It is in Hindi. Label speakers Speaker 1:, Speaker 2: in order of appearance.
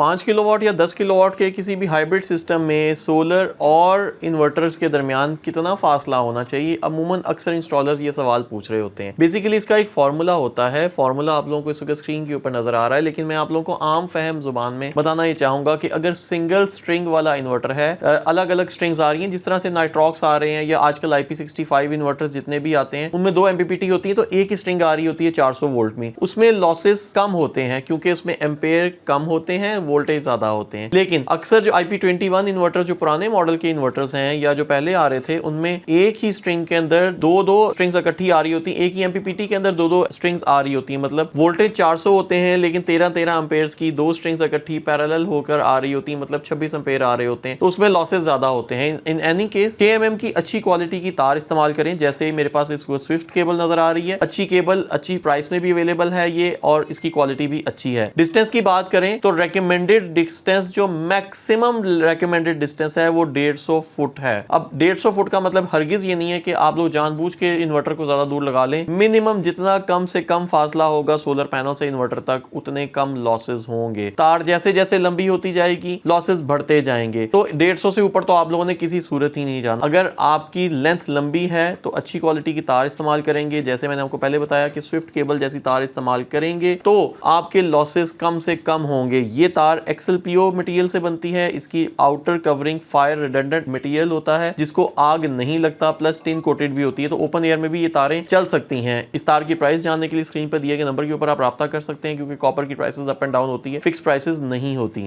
Speaker 1: 5 किलोवाट या 10 किलोवाट के किसी भी हाइब्रिड सिस्टम में सोलर और इन्वर्टर्स के दरमियान कितना फासला होना चाहिए, अमूमन अक्सर इंस्टॉलर्स ये सवाल पूछ रहे होते हैं। बेसिकली इसका एक फार्मूला होता है, फार्मूला आप लोगों को इस वक्त स्क्रीन के ऊपर नजर आ रहा है, लेकिन मैं आप लोगों को आम फहम जुबान में बताना ये चाहूंगा कि अगर सिंगल स्ट्रिंग वाला इन्वर्टर है, अलग अलग स्ट्रिंग्स आ रही हैं, जिस तरह से नाइट्रॉक्स आ रहे हैं या आजकल IP65 इन्वर्टर्स जितने भी आते हैं उनमें 2 MPPT होती है, तो एक ही स्ट्रिंग आ रही होती है 400 वोल्ट में, उसमें लॉसेस कम होते हैं क्योंकि उसमें एम्पेयर कम होते हैं, वोल्टेज ज्यादा होते हैं। लेकिन अक्सर जो IP21 इन्वर्टर, जो पुराने मॉडल के इन्वर्टर्स हैं या जो पहले आ रहे थे, उनमें एक ही स्ट्रिंग के अंदर दो स्ट्रिंग्स इकट्ठी आ रही होती हैं, एक ही MPPT के अंदर दो स्ट्रिंग्स आ रही होती हैं, मतलब वोल्टेज 400 होते हैं लेकिन 13 एम्पेयर्स की 2 स्ट्रिंग्स इकट्ठी पैरेलल होकर आ रही होती हैं, मतलब 26 एम्पेयर आ रहे होते हैं, तो उसमें लॉसेस ज्यादा होते हैं। इन एनी केस KMM की अच्छी क्वालिटी की तार इस्तेमाल करें, जैसे मेरे पास इसको स्विफ्ट केबल नजर आ रही है, अच्छी केबल अच्छी प्राइस में भी अवेलेबल है ये, और इसकी क्वालिटी भी अच्छी है। डिस्टेंस की बात करें तो रेकमेंडेड डिस्टेंस, जो मैक्सिमम रेकमेंडेड डिस्टेंस है वो 150 फुट है। अब 150 फुट का मतलब हरगिज ये नहीं है कि आप लोग जानबूझ के इन्वर्टर को ज्यादा दूर लगा लें। मिनिमम जितना कम से कम फासला होगा सोलर पैनल से इन्वर्टर तक, उतने कम लॉसेस होंगे। तार जैसे जैसे लंबी होती जाएगी लॉसेस बढ़ते जाएंगे, तो 150 से ऊपर तो आप लोगों ने किसी सूरत ही नहीं जाना। अगर आपकी लेंथ लंबी है तो अच्छी क्वालिटी की तार इस्तेमाल करेंगे, जैसे मैंने आपको पहले बताया कि स्विफ्ट केबल जैसी तार इस्तेमाल करेंगे तो आपके लॉसेस कम से कम होंगे। ये तार XLPO मटेरियल से बनती है, इसकी outer covering fire redundant material होता है जिसको आग नहीं लगता, प्लस टिन कोटेड भी होती है, तो ओपन एयर में भी ये तारें चल सकती हैं। इस तार की प्राइस जानने के लिए स्क्रीन पर दिए गए नंबर के ऊपर आप राब्ता कर सकते हैं, क्योंकि कॉपर की प्राइसेस अप एंड डाउन होती है, फिक्स प्राइसेस नहीं होती।